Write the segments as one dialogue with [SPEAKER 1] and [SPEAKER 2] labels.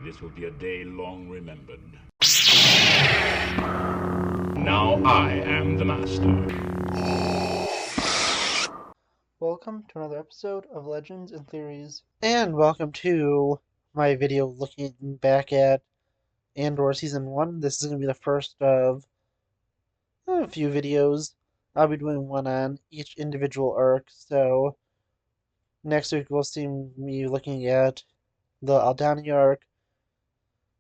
[SPEAKER 1] This will be a day long remembered. Now I am the master.
[SPEAKER 2] Welcome to another episode of Legends and Theories. And welcome to my video looking back at Andor Season 1. This is going to be the first of a few videos. I'll be doing one on each individual arc, so next week we'll see me looking at the Aldani arc.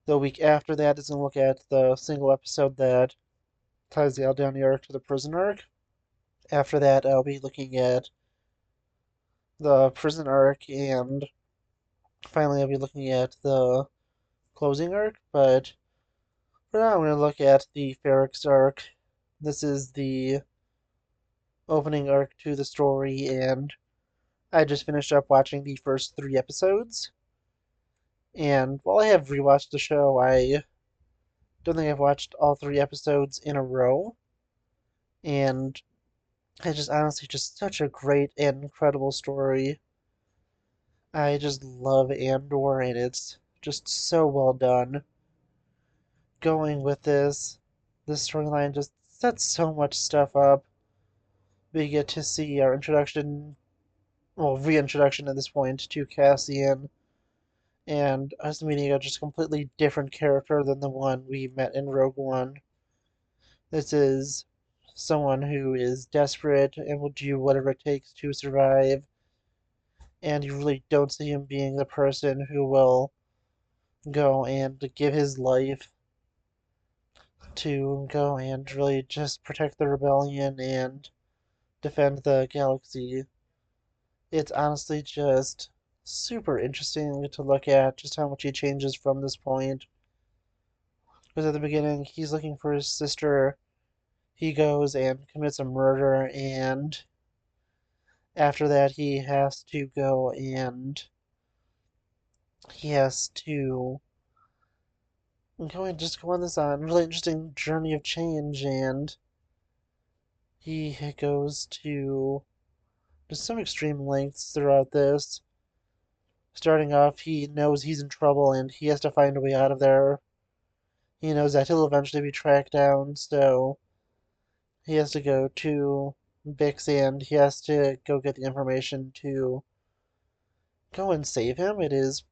[SPEAKER 2] The week after that is going to look at the single episode that ties the Aldani arc to the prison arc. After that, I'll be looking at the prison arc, and finally I'll be looking at the closing arc, but for now I'm going to look at the Ferrix arc. This is the opening arc to the story, and I just finished up watching the first 3 episodes. And while I have rewatched the show, I don't think I've watched all 3 episodes in a row. And it's just honestly just such a great and incredible story. I just love Andor, and it's just so well done. Going with this storyline just sets so much stuff up. We get to see our introduction, well, reintroduction at this point to Cassian, and us meeting a just completely different character than the one we met in Rogue One. This is someone who is desperate and will do whatever it takes to survive, and you really don't see him being the person who will go and give his life to go and really just protect the rebellion and defend the galaxy. It's honestly just super interesting to look at just how much he changes from this point. Because at the beginning, he's looking for his sister. He goes and commits a murder, and after that, he has to go and he has to just go on this really interesting journey of change, and he goes to just some extreme lengths throughout this. Starting off, he knows he's in trouble and he has to find a way out of there. He knows that he'll eventually be tracked down, so he has to go to Bix and he has to go get the information to go and save him. It is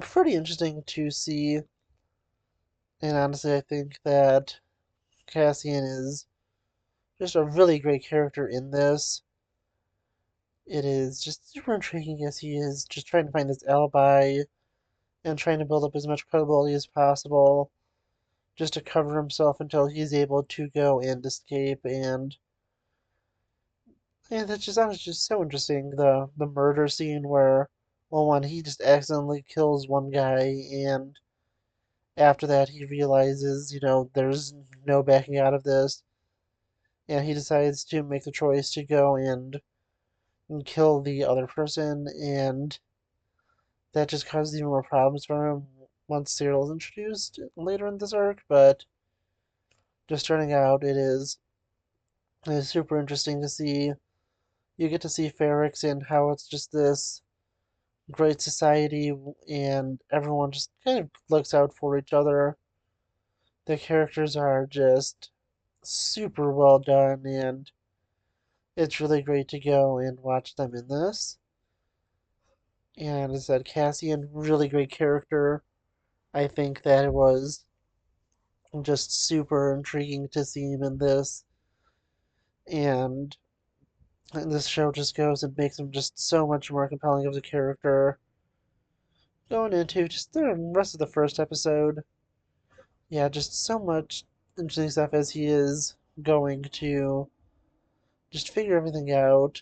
[SPEAKER 2] pretty interesting to see, and honestly, I think that Cassian is just a really great character in this. It is just super intriguing as he is just trying to find his alibi and trying to build up as much credibility as possible just to cover himself until he's able to go and escape. And that's just honestly just so interesting. The murder scene where, well, one he just accidentally kills one guy, and after that he realizes, there's no backing out of this, and he decides to make the choice to go and kill the other person, and that just causes even more problems for him once Cyril is introduced later in this arc. But just starting out, it is super interesting to see. You get to see Ferrix and how it's just this great society and everyone just kind of looks out for each other. The characters are just super well done, and it's really great to go and watch them in this. And as I said, Cassian, really great character. I think that it was just super intriguing to see him in this. And this show just goes and makes him just so much more compelling of a character. Going into just the rest of the first episode, yeah, just so much interesting stuff as he is going to just figure everything out,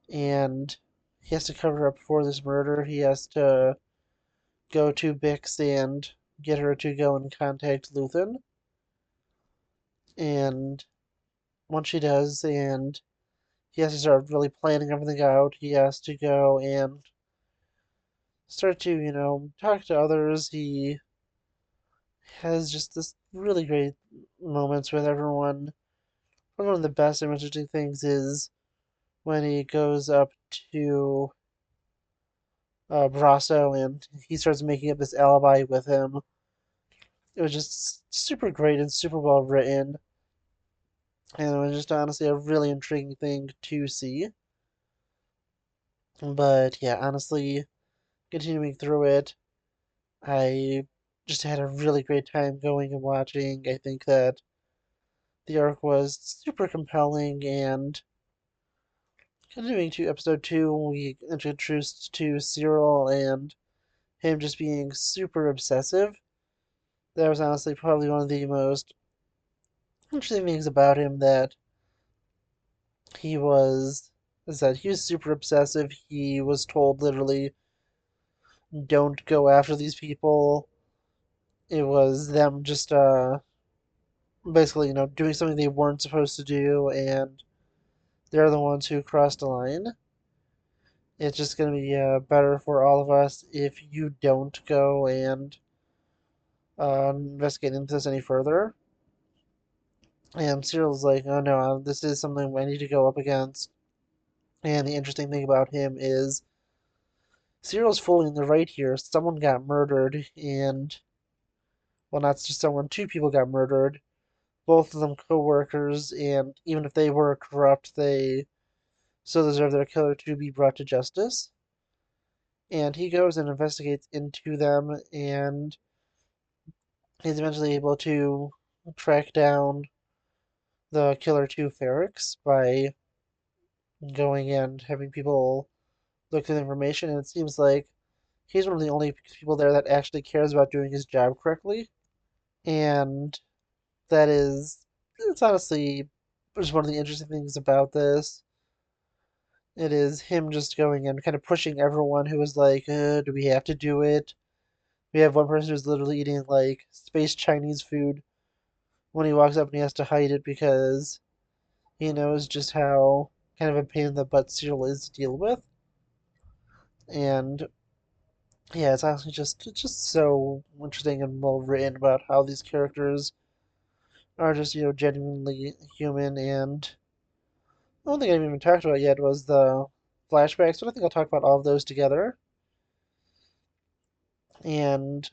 [SPEAKER 2] and he has to cover up for this murder. He has to go to Bix and get her to go and contact Luthen, and once she does, and he has to start really planning everything out. He has to go and start to, talk to others. He has just this really great moments with everyone. One of the best and interesting things is when he goes up to Brasso, and he starts making up this alibi with him. It was just super great and super well written, and it was just honestly a really intriguing thing to see. But yeah, honestly, continuing through it, I just had a really great time going and watching. I think that the arc was super compelling, and continuing to episode 2, we introduced to Cyril and him just being super obsessive. That was honestly probably one of the most interesting things about him, that he was is that he was super obsessive. He was told literally, don't go after these people. It was them just basically, doing something they weren't supposed to do, and they're the ones who crossed the line. It's just going to be better for all of us if you don't go and investigate into this any further. And Cyril's like, oh no, this is something I need to go up against. And the interesting thing about him is Cyril's fully in the right here. Someone got murdered, and, well, not just someone, two people got murdered. Both of them co-workers, and even if they were corrupt, they still deserve their killer to be brought to justice. And he goes and investigates into them, and he's eventually able to track down the killer to Ferrix by going and having people look through the information. And it seems like he's one of the only people there that actually cares about doing his job correctly. And that is, it's honestly just one of the interesting things about this. It is him just going and kind of pushing everyone who is like, do we have to do it? We have one person who's literally eating like space Chinese food when he walks up and he has to hide it because he knows just how kind of a pain in the butt Cyril is to deal with. And yeah, it's just so interesting and well written about how these characters are just, genuinely human. And one thing I haven't even talked about yet was the flashbacks, but I think I'll talk about all of those together. And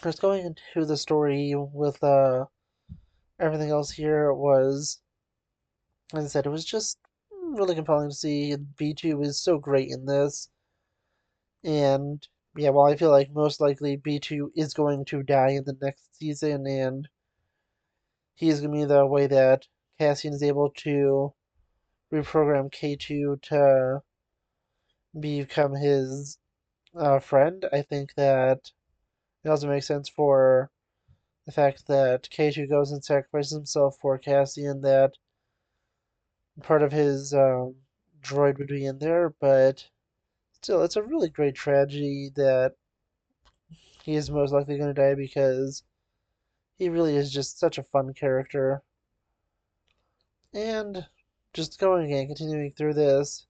[SPEAKER 2] just going into the story with everything else here was, as I said, it was just really compelling to see. B2 is so great in this. And yeah, while I feel like most likely B2 is going to die in the next season, and he's going to be the way that Cassian is able to reprogram K2 to become his friend, I think that it also makes sense for the fact that K2 goes and sacrifices himself for Cassian, that part of his droid would be in there, but still, it's a really great tragedy that he is most likely going to die because he really is just such a fun character. And just going and continuing through this,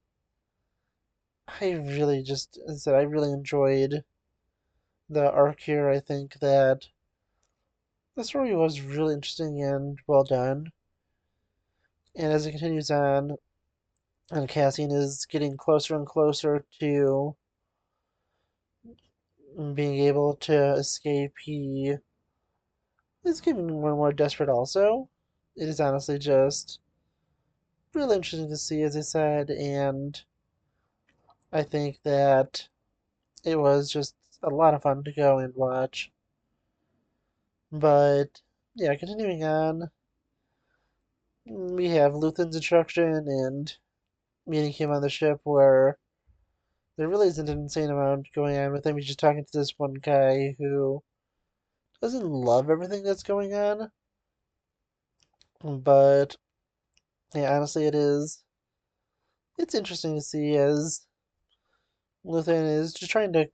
[SPEAKER 2] I really just, as I said, I really enjoyed the arc here. I think that the story was really interesting and well done. And as it continues on, and Cassian is getting closer and closer to being able to escape, he is getting more and more desperate also. It is honestly just really interesting to see, as I said, and I think that it was just a lot of fun to go and watch. But yeah, continuing on, we have Luthen's instruction and meeting him on the ship, where there really isn't an insane amount going on with him. He's just talking to this one guy who doesn't love everything that's going on. But yeah, honestly, it's interesting to see as Luthen is just trying to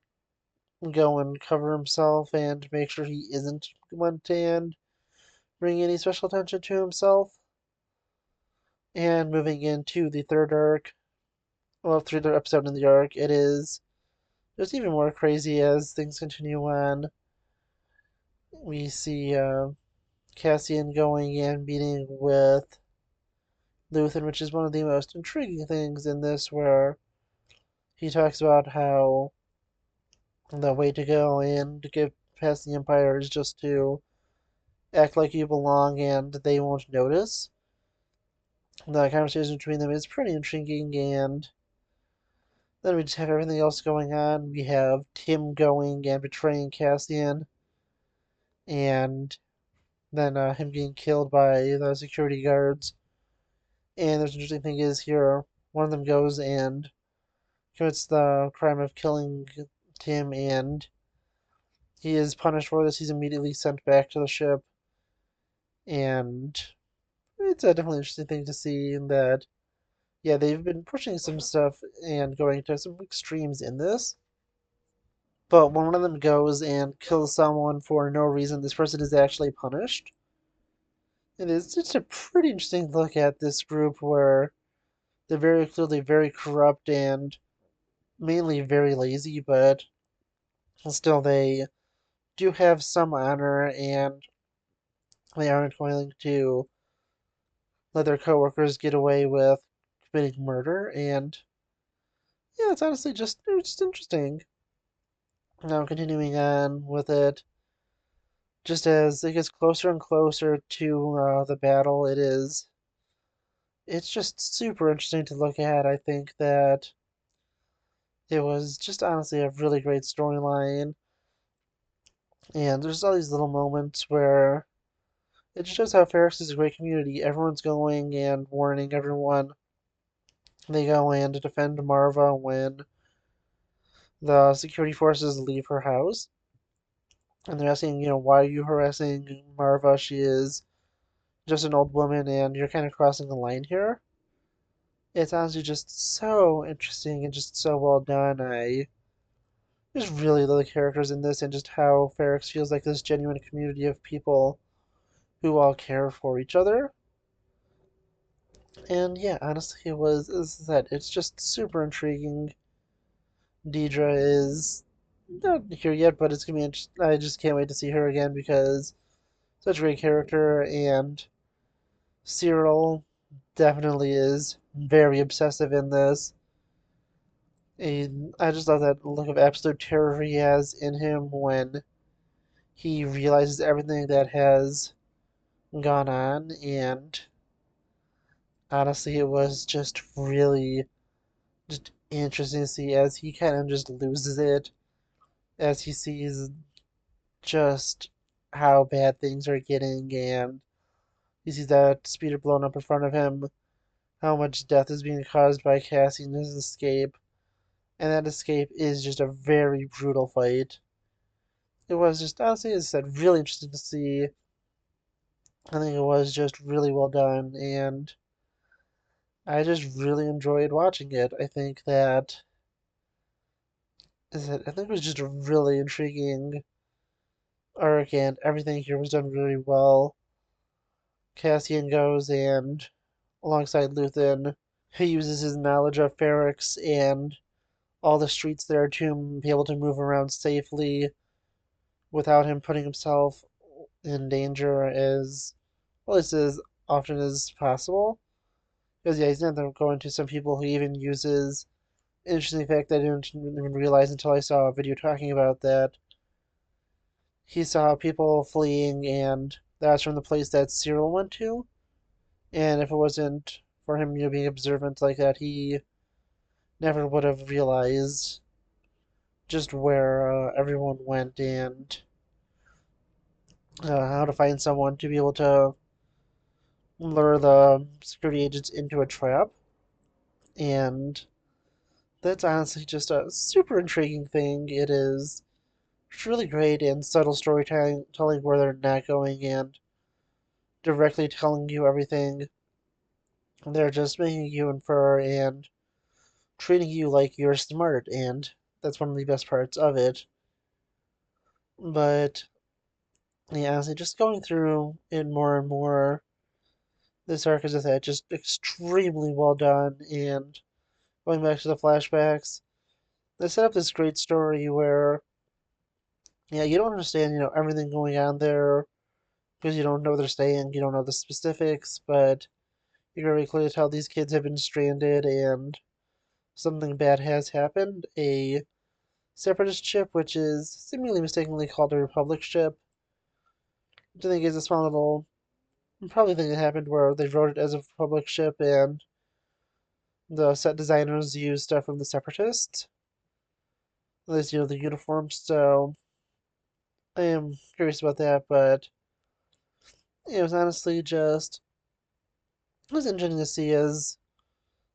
[SPEAKER 2] go and cover himself and make sure he isn't one to bring any special attention to himself. And moving into the third arc, well, third episode in the arc, it is just even more crazy as things continue on. We see Cassian going and meeting with Luthen, which is one of the most intriguing things in this, where he talks about how the way to go and to get past the Empire is just to act like you belong and they won't notice. The conversation between them is pretty intriguing, and then we just have everything else going on. We have Tim going and betraying Cassian, and then him getting killed by the security guards. And there's an interesting thing is here, one of them goes and commits the crime of killing Tim, and he is punished for this. He's immediately sent back to the ship, and it's a definitely interesting thing to see in that, yeah, they've been pushing some stuff and going to some extremes in this. But when one of them goes and kills someone for no reason, this person is actually punished. It is just a pretty interesting look at this group where they're very clearly very corrupt and mainly very lazy, but still they do have some honor and they aren't willing to let their coworkers get away with committing murder. And yeah, it's honestly just interesting. Now continuing on with it, just as it gets closer and closer to the battle, it's just super interesting to look at. I think that it was just honestly a really great storyline, and there's all these little moments where it just shows how Ferrix is a great community. Everyone's going and warning everyone. They go in to defend Marva when the security forces leave her house, and they're asking, why are you harassing Marva? She is just an old woman, and you're kind of crossing the line here. It's honestly just so interesting and just so well done. I just really love the characters in this and just how Ferrix feels like this genuine community of people who all care for each other. And yeah, honestly, as I said, it's just super intriguing. Deidre is not here yet, but it's gonna be I just can't wait to see her again because such a great character, and Cyril definitely is very obsessive in this. And I just love that look of absolute terror he has in him when he realizes everything that has gone on, and honestly, it was just really just interesting to see as he kind of just loses it, as he sees just how bad things are getting, and he sees that speeder blown up in front of him, how much death is being caused by Cassie and his escape, and that escape is just a very brutal fight. It was just, honestly, as I said, really interesting to see. I think it was just really well done, and I just really enjoyed watching it. I think that I think it was just a really intriguing arc, and everything here was done really well. Cassian goes and, alongside Luthen, he uses his knowledge of Ferrix and all the streets there to be able to move around safely without him putting himself in danger as well as often as possible. Because yeah, he's not going to some people who even uses. Interesting fact I didn't even realize until I saw a video talking about that. He saw people fleeing, and that's from the place that Cyril went to. And if it wasn't for him, being observant like that, he never would have realized just where everyone went and how to find someone to be able to lure the security agents into a trap. And that's honestly just a super intriguing thing. It is really great and subtle storytelling telling where they're not going and directly telling you everything. They're just making you infer and treating you like you're smart, and that's one of the best parts of it. But yeah, honestly, just going through it more and more, this arc is just extremely well done. And going back to the flashbacks, they set up this great story where, yeah, you don't understand, everything going on there because you don't know where they're staying, you don't know the specifics, but you can very clearly tell these kids have been stranded, and something bad has happened. A separatist ship, which is seemingly mistakenly called a Republic ship, which I think is a small little probably thing that happened where they wrote it as a Republic ship and the set designers used stuff from the separatists. At least, the uniforms. So I am curious about that, but it was honestly just it was interesting to see as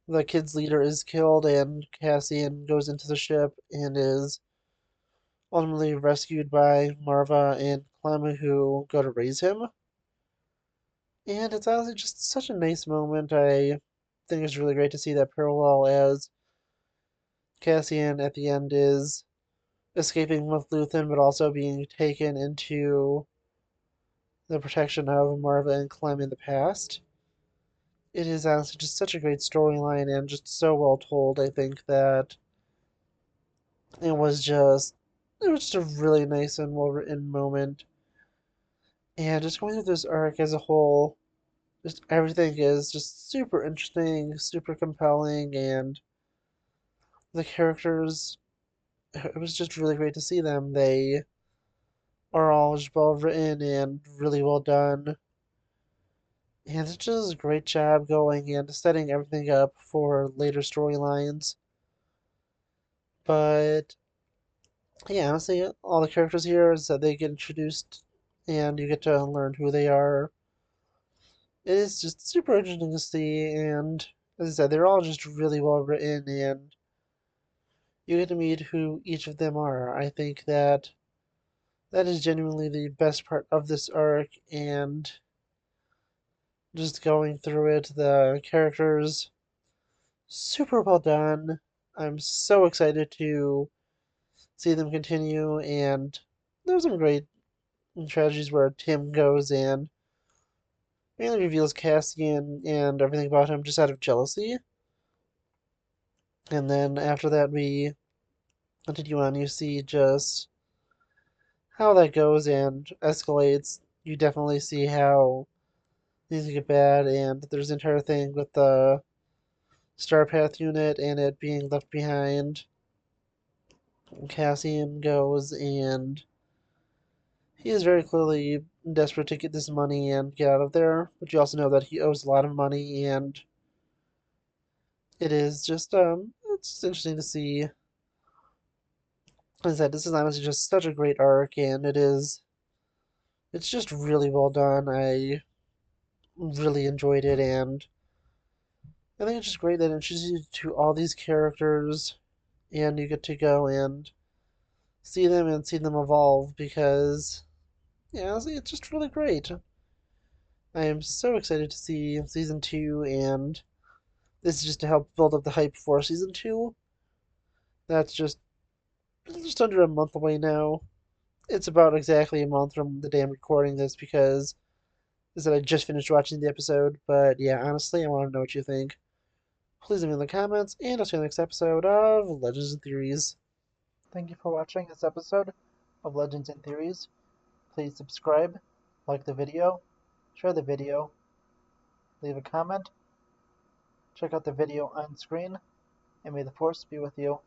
[SPEAKER 2] the kid's leader is killed and Cassian goes into the ship and is ultimately rescued by Marva and Clem who go to raise him. And it's honestly just such a nice moment. I think it's really great to see that parallel as Cassian at the end is escaping with Luthen but also being taken into the protection of Marva and Clem in the past. It is honestly just such a great storyline and just so well told. I think that it was just a really nice and well written moment. And just going through this arc as a whole, just everything is just super interesting, super compelling, and the characters, it was just really great to see them. They are all just well written and really well done. And it's just a great job going and setting everything up for later storylines. But yeah, honestly, all the characters here is that they get introduced and you get to learn who they are. It is just super interesting to see, and as I said, they're all just really well written, and you get to meet who each of them are. I think that that is genuinely the best part of this arc, and just going through it, the characters super well done. I'm so excited to see them continue, and there's some great tragedies where Tim goes and mainly reveals Cassian and everything about him just out of jealousy. And then after that, we continue on. You see just how that goes and escalates. You definitely see how things get bad, and there's an entire thing with the Starpath unit and it being left behind. Cassian goes and he is very clearly desperate to get this money and get out of there, but you also know that he owes a lot of money, and it is just it's just interesting to see. As I said, this is honestly just such a great arc, and it's just really well done. I really enjoyed it, and I think it's just great that it introduces you to all these characters, and you get to go and see them evolve because yeah, honestly, it's just really great. I am so excited to see season two, and this is just to help build up the hype for season two. That's just under a month away now. It's about exactly a month from the day I'm recording this because is that I just finished watching the episode. But yeah, honestly, I want to know what you think. Please leave me in the comments, and I'll see you in the next episode of Legends and Theories. Thank you for watching this episode of Legends and Theories. Please subscribe, like the video, share the video, leave a comment, check out the video on screen, and may the Force be with you.